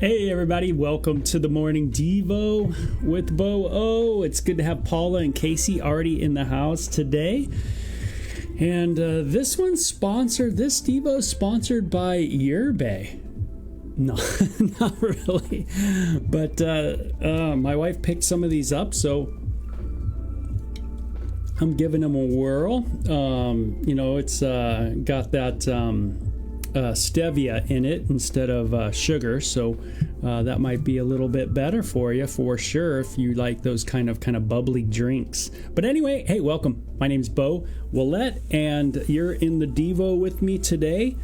Hey everybody, welcome to the Morning Devo with Bo O. It's good to have Paula and Casey already in the house today. And this Devo sponsored by Yerba. No, not really. But my wife picked some of these up, so I'm giving them a whirl. It's got that stevia in it instead of sugar, so that might be a little bit better for you for sure if you like those kind of bubbly drinks. But anyway, hey, welcome. My name's Bo Willette, and you're in the Devo with me today.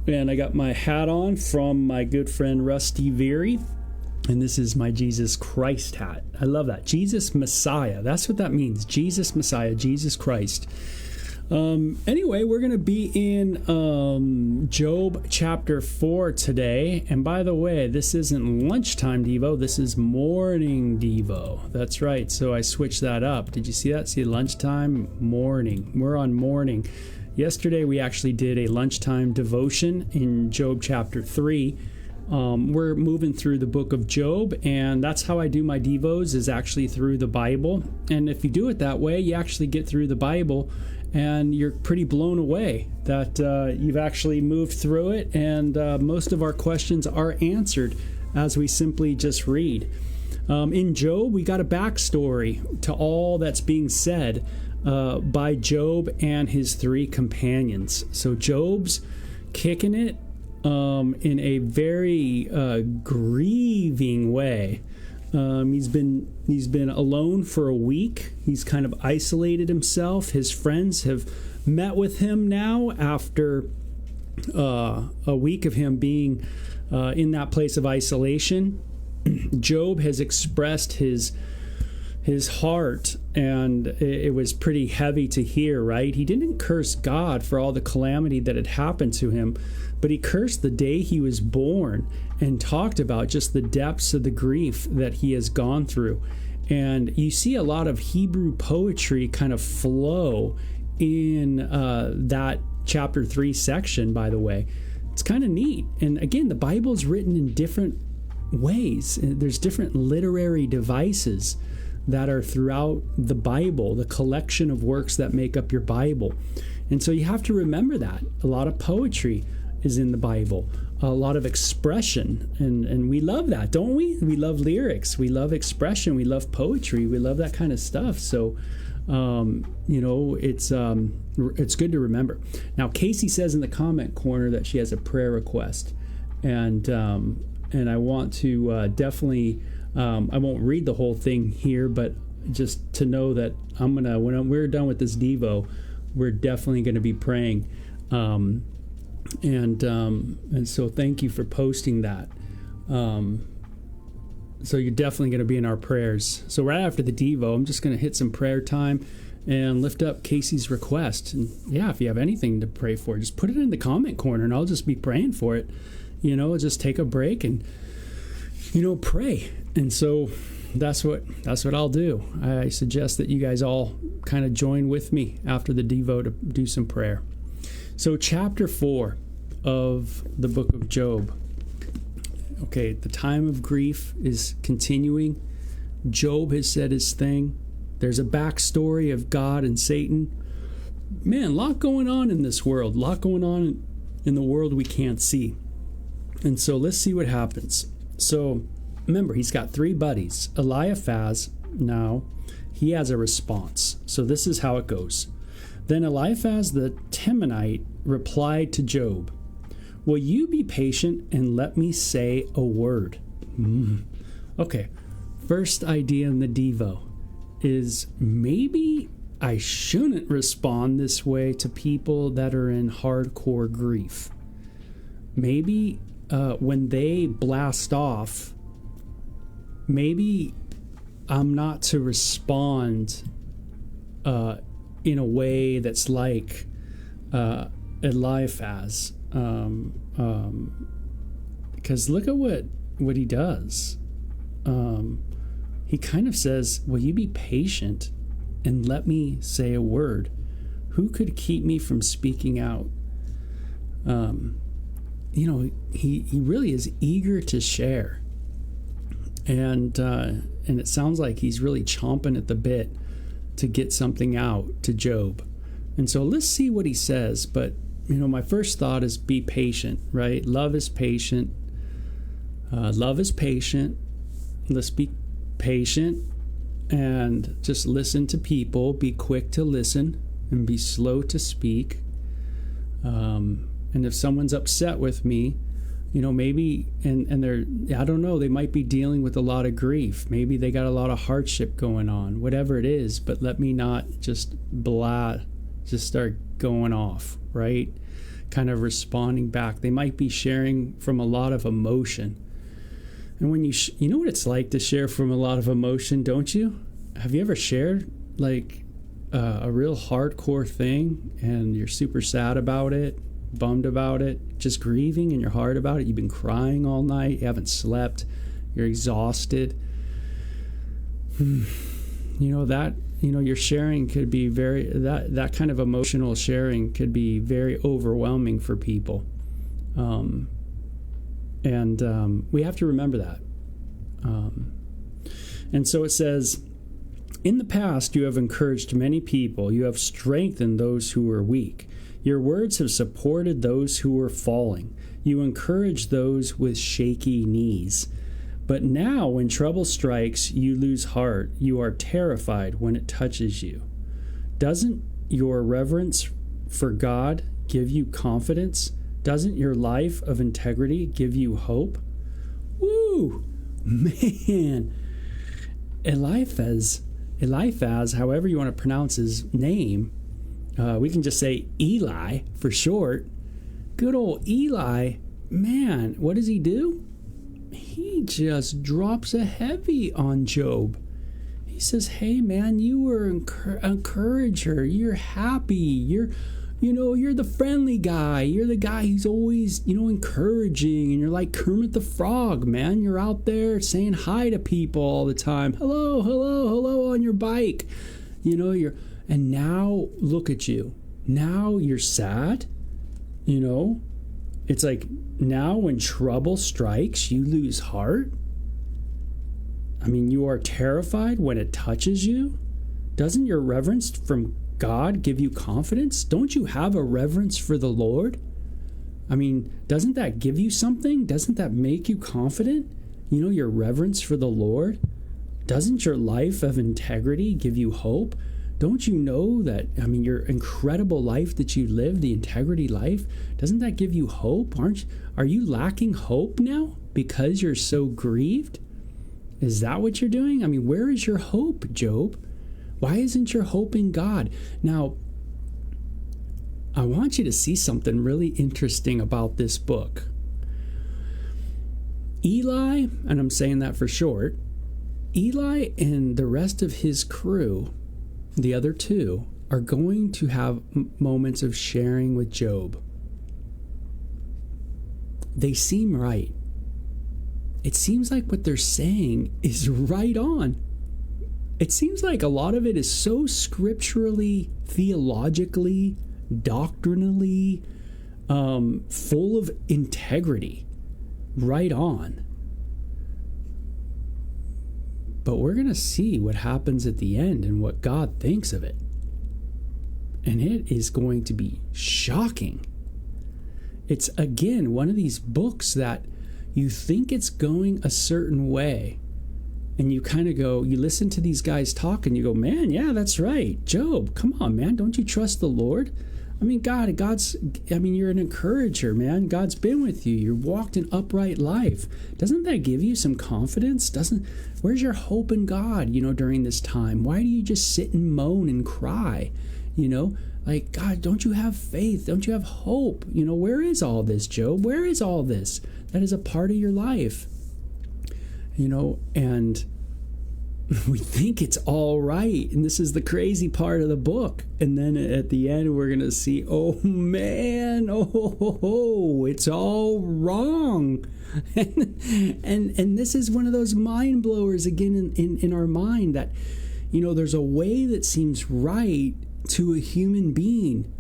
And I got my hat on from my good friend Rusty Veery, and this is my Jesus Christ hat. I love that. Jesus Messiah. That's what that means. Jesus Messiah, Jesus Christ. Anyway, we're going to be in Job chapter 4 today. And by the way, this isn't lunchtime Devo. This is morning Devo. That's right. So I switched that up. Did you see that? See, lunchtime, morning. We're on morning. Yesterday, we actually did a lunchtime devotion in Job chapter 3. We're moving through the book of Job, and that's how I do my Devos, is actually through the Bible. And if you do it that way, you actually get through the Bible, and you're pretty blown away that you've actually moved through it, and most of our questions are answered as we simply just read. In Job, we got a backstory to all that's being said by Job and his three companions. So Job's kicking it in a very grieving way. He's been alone for a week. He's kind of isolated himself. His friends have met with him now after a week of him being in that place of isolation. Job has expressed his heart, and it was pretty heavy to hear, right? He didn't curse God for all the calamity that had happened to him, but he cursed the day he was born and talked about just the depths of the grief that he has gone through. And you see a lot of Hebrew poetry kind of flow in that chapter 3 section, by the way. It's kind of neat. And again, the Bible's written in different ways. There's different literary devices that are throughout the Bible, the collection of works that make up your Bible. And so you have to remember that. A lot of poetry is in the Bible, a lot of expression, and we love that, don't we? We love lyrics, we love expression, we love poetry, we love that kind of stuff. So, it's good to remember. Now, Casey says in the comment corner that she has a prayer request, and I want to definitely. I won't read the whole thing here, but just to know that when we're done with this Devo, we're definitely going to be praying. And so thank you for posting that. So you're definitely going to be in our prayers. So right after the Devo, I'm just going to hit some prayer time and lift up Casey's request. And yeah, if you have anything to pray for, just put it in the comment corner and I'll just be praying for it. Just take a break and, pray. And so that's what I'll do. I suggest that you guys all kind of join with me after the Devo to do some prayer. So chapter 4 of the book of Job. Okay, the time of grief is continuing. Job has said his thing. There's a backstory of God and Satan. Man, a lot going on in this world. A lot going on in the world we can't see. And so let's see what happens. So remember, he's got 3 buddies. Eliphaz, now, he has a response. So this is how it goes. Then Eliphaz the Temanite replied to Job, "Will you be patient and let me say a word?" Okay, first idea in the Devo is maybe I shouldn't respond this way to people that are in hardcore grief. Maybe when they blast off, maybe I'm not to respond in a way that's like Eliphaz, because look at what he does. He kind of says, "Will you be patient and let me say a word? Who could keep me from speaking out?" he really is eager to share. And it sounds like he's really chomping at the bit to get something out to Job. And so let's see what he says. But, my first thought is be patient, right? Love is patient. Love is patient. Let's be patient and just listen to people. Be quick to listen and be slow to speak. And if someone's upset with me, maybe, and they're, I don't know, they might be dealing with a lot of grief. Maybe they got a lot of hardship going on, whatever it is, but let me not just just start going off, right? Kind of responding back. They might be sharing from a lot of emotion. And when you know what it's like to share from a lot of emotion, don't you? Have you ever shared like a real hardcore thing and you're super sad about it, bummed about it, just grieving in your heart about it? You've been crying all night, you haven't slept, you're exhausted. Your sharing could be that kind of emotional sharing could be very overwhelming for people. We have to remember that. And so it says, in the past, you have encouraged many people. You have strengthened those who were weak. Your words have supported those who were falling. You encourage those with shaky knees. But now, when trouble strikes, you lose heart. You are terrified when it touches you. Doesn't your reverence for God give you confidence? Doesn't your life of integrity give you hope? Woo! Man! Eliphaz, however you want to pronounce his name, we can just say Eli for short. Good old Eli, man, what does he do? He just drops a heavy on Job. He says, hey man, you were an encourager. You're happy. You're the friendly guy. You're the guy who's always, encouraging. And you're like Kermit the Frog, man. You're out there saying hi to people all the time. Hello, hello, hello on your bike. And now look at you. Now you're sad. It's like now when trouble strikes, you lose heart. I mean, you are terrified when it touches you. Doesn't your reverence from God give you confidence? Don't you have a reverence for the Lord? I mean, doesn't that give you something? Doesn't that make you confident? Your reverence for the Lord? Doesn't your life of integrity give you hope? Don't you know that, your incredible life that you live, the integrity life, doesn't that give you hope? Are you lacking hope now because you're so grieved? Is that what you're doing? Where is your hope, Job? Why isn't your hope in God? Now, I want you to see something really interesting about this book. Eli, and I'm saying that for short, Eli and the rest of his crew, the other two, are going to have moments of sharing with Job. They seem right. It seems like what they're saying is right on. It seems like a lot of it is so scripturally, theologically, doctrinally, full of integrity. Right on. But we're going to see what happens at the end and what God thinks of it. And it is going to be shocking. It's, again, one of these books that you think it's going a certain way. And you kind of go, you listen to these guys talk and you go, man, yeah, that's right. Job, come on, man. Don't you trust the Lord? You're an encourager, man. God's been with you. You've walked an upright life. Doesn't that give you some confidence? Where's your hope in God, during this time? Why do you just sit and moan and cry? Like, God, don't you have faith? Don't you have hope? Where is all this, Job? Where is all this? That is a part of your life. And we think it's all right. And this is the crazy part of the book. And then at the end, we're going to see, oh, man, it's all wrong. And this is one of those mind blowers again in our mind that, there's a way that seems right to a human being,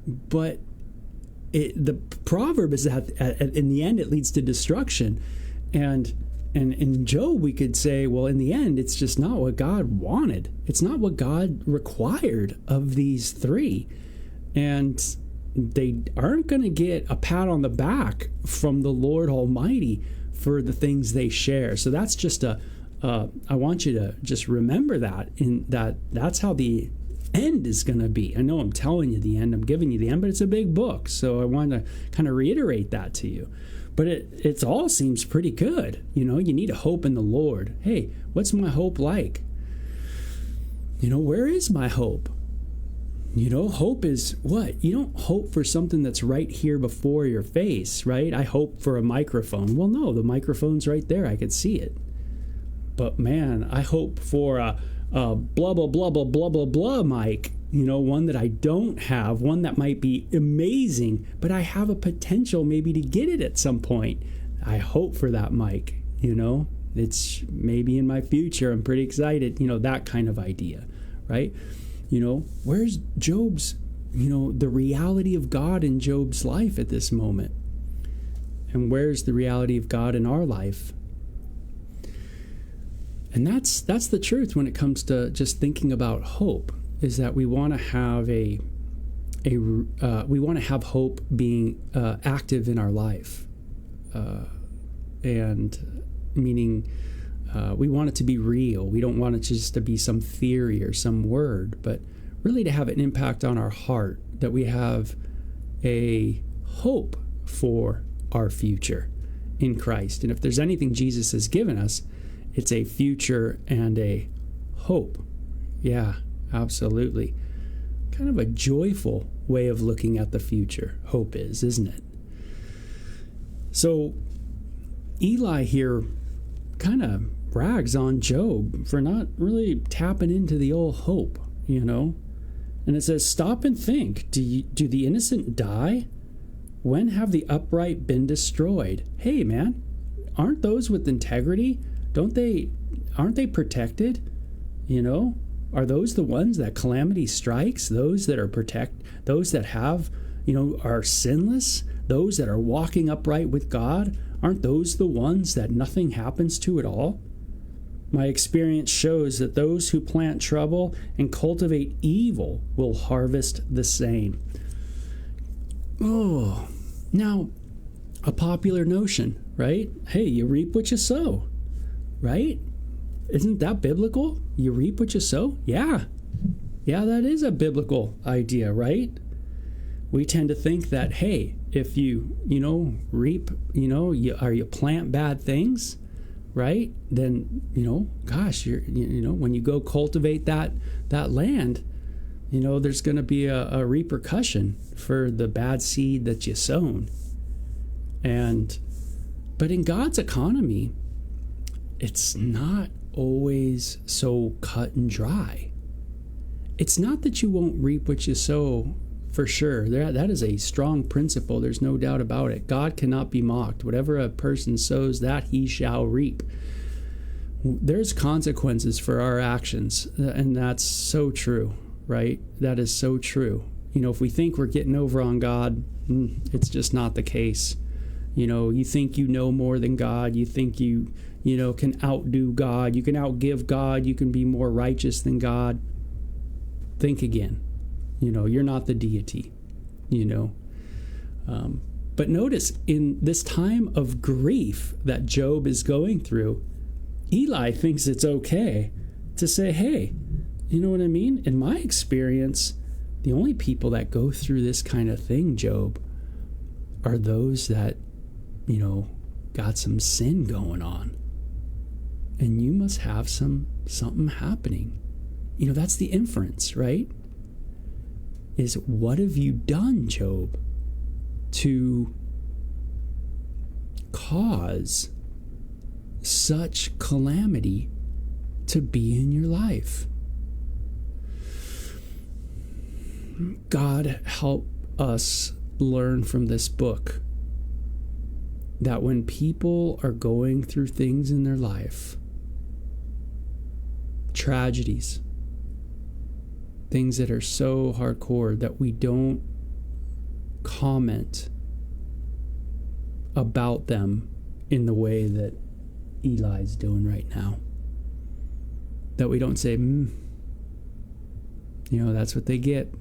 but the proverb is that in the end it leads to destruction. And in Job, we could say, well, in the end, it's just not what God wanted. It's not what God required of these three. And they aren't going to get a pat on the back from the Lord Almighty for the things they share. So that's just I want you to just remember that's how the end is going to be. I know I'm telling you the end, I'm giving you the end, but it's a big book. So I want to kind of reiterate that to you. But it all seems pretty good. You need a hope in the Lord. Hey, what's my hope like? Where is my hope? Hope is what? You don't hope for something that's right here before your face, right? I hope for a microphone. Well, no, the microphone's right there. I could see it. But man, I hope for a blah, blah, blah, blah, blah, blah, blah mic. One that I don't have, one that might be amazing, but I have a potential maybe to get it at some point. I hope for that mic, it's maybe in my future. I'm pretty excited, that kind of idea, right? Where's Job's, the reality of God in Job's life at this moment? And where's the reality of God in our life? And that's the truth when it comes to just thinking about hope. Is that we want to have we want to have hope being active in our life, and meaning we want it to be real. We don't want it just to be some theory or some word, but really to have an impact on our heart. That we have a hope for our future in Christ, and if there's anything Jesus has given us, it's a future and a hope. Yeah. Absolutely. Kind of a joyful way of looking at the future, hope is, isn't it? So Eli here kind of rags on Job for not really tapping into the old hope, And it says, stop and think. Do the innocent die? When have the upright been destroyed? Hey, man, aren't those with integrity? Aren't they protected? Are those the ones that calamity strikes? Those that are those that have, are sinless? Those that are walking upright with God? Aren't those the ones that nothing happens to at all? My experience shows that those who plant trouble and cultivate evil will harvest the same. Oh, now, a popular notion, right? Hey, you reap what you sow, right? Isn't that biblical? You reap what you sow? Yeah, that is a biblical idea, right? We tend to think that, hey, if you reap, you plant bad things, right? Then, gosh, when you go cultivate that land, there's going to be a repercussion for the bad seed that you sown. But in God's economy, it's not always so cut and dry. It's not that you won't reap what you sow, for sure. That is a strong principle. There's no doubt about it. God cannot be mocked. Whatever a person sows, that he shall reap. There's consequences for our actions, and that's so true, right? That is so true. If we think we're getting over on God, it's just not the case. You think you know more than God. You think you can outdo God. You can outgive God. You can be more righteous than God. Think again. You're not the deity, But notice in this time of grief that Job is going through, Eli thinks it's okay to say, hey, you know what I mean? In my experience, the only people that go through this kind of thing, Job, are those that, got some sin going on. And you must have something happening. That's the inference, right? Is what have you done, Job, to cause such calamity to be in your life? God, help us learn from this book that when people are going through things in their life, tragedies, things that are so hardcore, that we don't comment about them in the way that Eli's doing right now. That we don't say, that's what they get.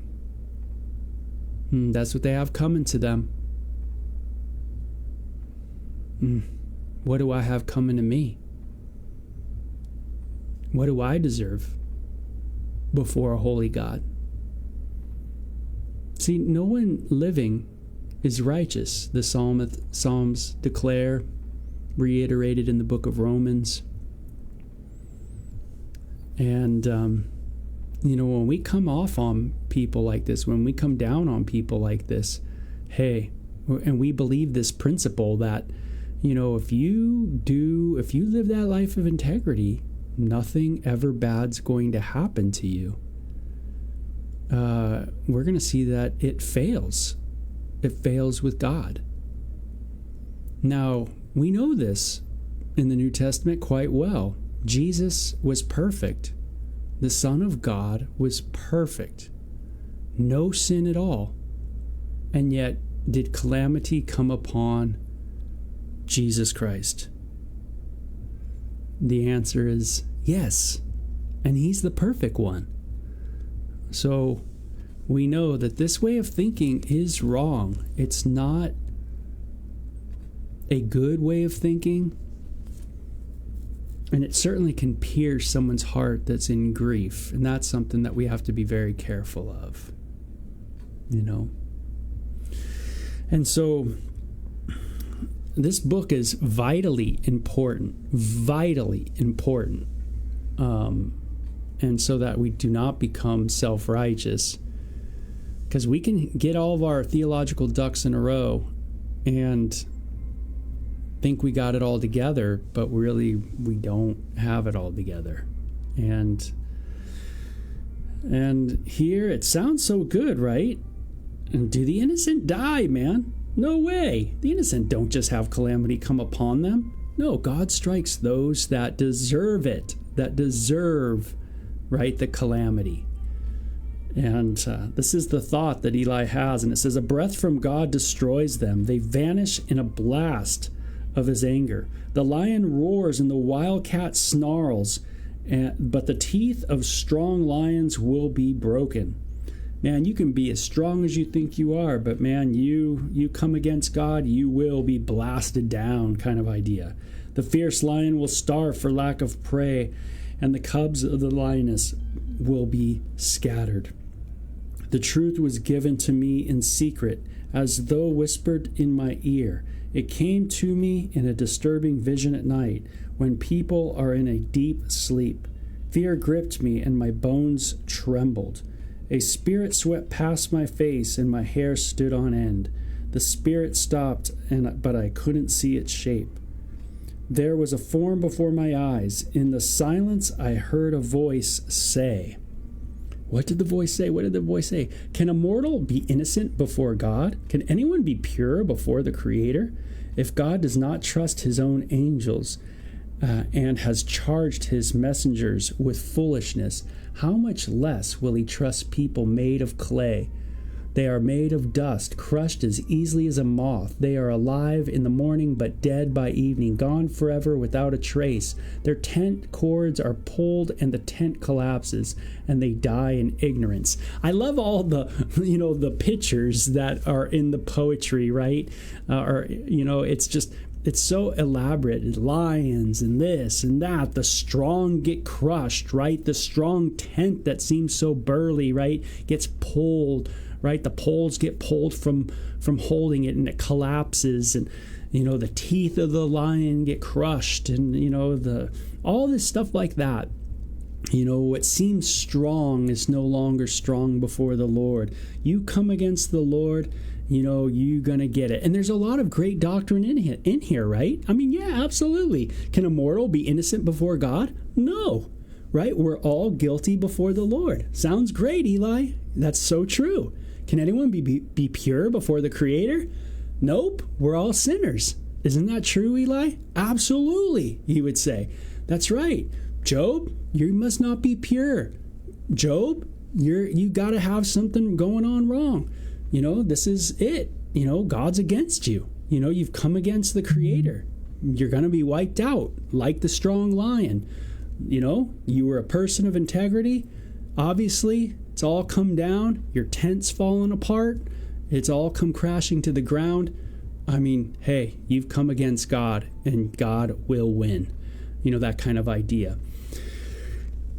That's what they have coming to them. What do I have coming to me? What do I deserve before a holy God? See, no one living is righteous. The Psalms declare, reiterated in the book of Romans. And, when we come off on people like this, when we come down on people like this, hey, and we believe this principle that, if you live that life of integrity, nothing ever bad's going to happen to you. We're going to see that it fails. It fails with God. Now, we know this in the New Testament quite well. Jesus was perfect. The Son of God was perfect. No sin at all. And yet, did calamity come upon Jesus Christ? The answer is yes. And he's the perfect one. So we know that this way of thinking is wrong. It's not a good way of thinking. And it certainly can pierce someone's heart that's in grief. And that's something that we have to be very careful of. And so this book is vitally important. And so that we do not become self-righteous. Because we can get all of our theological ducks in a row and think we got it all together, but really we don't have it all together. And here it sounds so good, right? And do the innocent die, man? No way. The innocent don't just have calamity come upon them. No, God strikes those that deserve it, that deserve, right, the calamity. And this is the thought that Eli has, and it says, a breath from God destroys them. They vanish in a blast of his anger. The lion roars and the wildcat snarls, but the teeth of strong lions will be broken. Man, you can be as strong as you think you are, but man, you come against God, you will be blasted down, kind of idea. The fierce lion will starve for lack of prey, and the cubs of the lioness will be scattered. The truth was given to me in secret, as though whispered in my ear. It came to me in a disturbing vision at night, when people are in a deep sleep. Fear gripped me, and my bones trembled. A spirit swept past my face, and my hair stood on end. The spirit stopped, but I couldn't see its shape. There was a form before my eyes. In the silence, I heard a voice say. What did the voice say? What did the voice say? Can a mortal be innocent before God? Can anyone be pure before the Creator? If God does not trust his own angels and has charged his messengers with foolishness, how much less will he trust people made of clay? They are made of dust, crushed as easily as a moth. They are alive in the morning, but dead by evening, gone forever without a trace. Their tent cords are pulled, and the tent collapses, and they die in ignorance. I love all the pictures that are in the poetry, right? It's so elaborate. Lions and this and that. The strong get crushed, right? The strong tent that seems so burly, right, gets pulled, right? The poles get pulled from holding it, and it collapses, and the teeth of the lion get crushed, and all this stuff like that. What seems strong is no longer strong before the Lord. You come against the Lord, you're going to get it. And there's a lot of great doctrine in here, right? I mean, yeah, absolutely. Can a mortal be innocent before God? No, right? We're all guilty before the Lord. Sounds great, Eli. That's so true. Can anyone be pure before the Creator? Nope, we're all sinners. Isn't that true, Eli? Absolutely, he would say. That's right. Job, you must not be pure. Job, you got to have something going on wrong. this is it. God's against you. You've come against the Creator. You're going to be wiped out like the strong lion. You were a person of integrity. Obviously, it's all come down. Your tent's fallen apart. It's all come crashing to the ground. I mean, hey, you've come against God, and God will win. That kind of idea.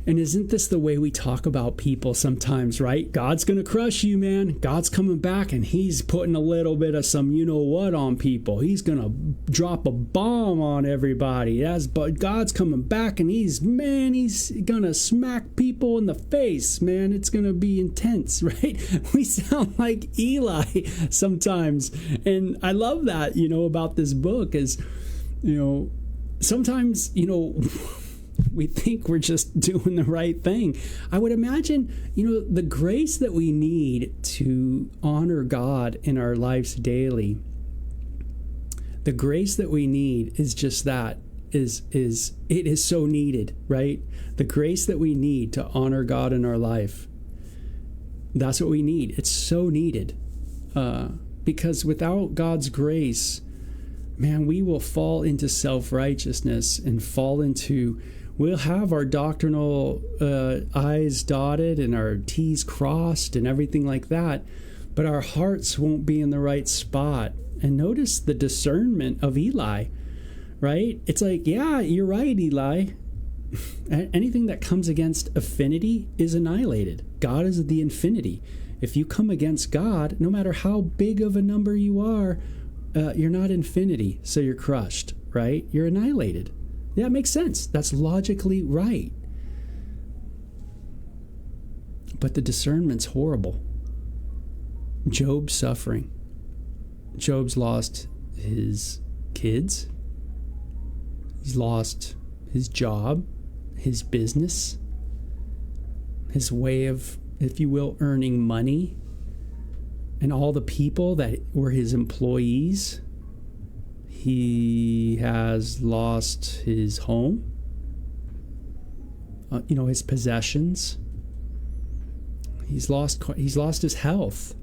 And isn't this the way we talk about people sometimes, right? God's going to crush you, man. God's coming back, and he's putting a little bit of some you-know-what on people. He's going to drop a bomb on everybody. But God's coming back, and he's going to smack people in the face, man. It's going to be intense, right? We sound like Eli sometimes. And I love that, about this book is, sometimes, we think we're just doing the right thing. I would imagine, the grace that we need to honor God in our lives daily, the grace that we need is just that, it is so needed, right? The grace that we need to honor God in our life, that's what we need. It's so needed. Because without God's grace, man, we will fall into self-righteousness and we'll have our doctrinal I's dotted and our T's crossed and everything like that, but our hearts won't be in the right spot. And notice the discernment of Eli, right? It's like, yeah, you're right, Eli. Anything that comes against affinity is annihilated. God is the infinity. If you come against God, no matter how big of a number you are, you're not infinity, so you're crushed, right? You're annihilated. Yeah, it makes sense. That's logically right. But the discernment's horrible. Job's suffering. Job's lost his kids. He's lost his job, his business, his way of, if you will, earning money, and all the people that were his employees. He has lost his home, his possessions. He's lost his health.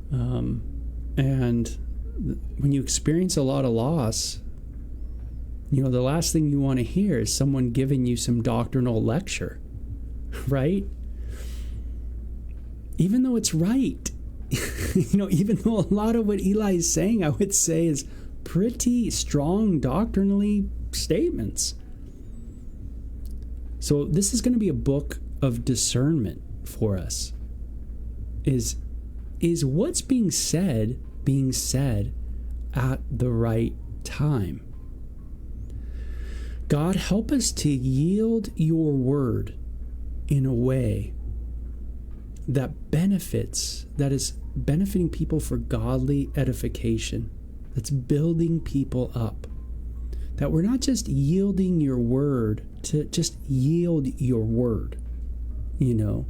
And when you experience a lot of loss, the last thing you want to hear is someone giving you some doctrinal lecture, right? Even though it's right. Even though a lot of what Eli is saying, I would say, is pretty strong doctrinally statements. So this is going to be a book of discernment for us. Is what's being said at the right time? God, help us to yield your word in a way that is benefiting people for godly edification, that's building people up. That we're not just yielding your word to just yield your word. We're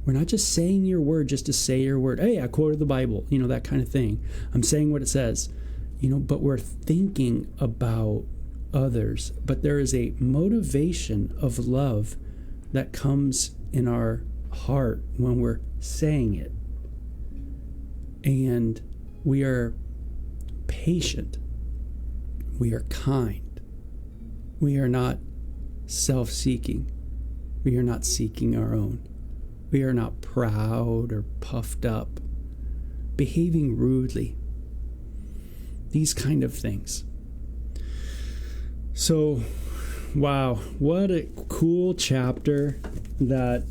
not just saying your word just to say your word. Hey, I quoted the Bible, that kind of thing. I'm saying what it says, but we're thinking about others. But there is a motivation of love that comes in our heart when we're saying it. And we are patient. We are kind. We are not self-seeking. We are not seeking our own. We are not proud or puffed up, behaving rudely. These kind of things. So, wow, what a cool chapter that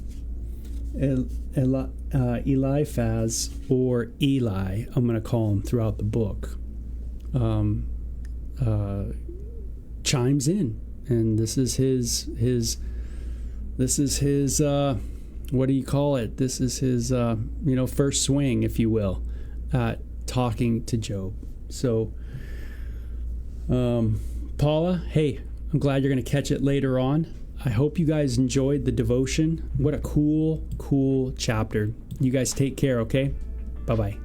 Eliphaz, or Eli, I'm going to call him throughout the book, chimes in, and this is his what do you call it? This is his first swing, if you will, at talking to Job. So, Paula, hey, I'm glad you're going to catch it later on. I hope you guys enjoyed the devotion. What a cool chapter. You guys take care, okay? Bye-bye.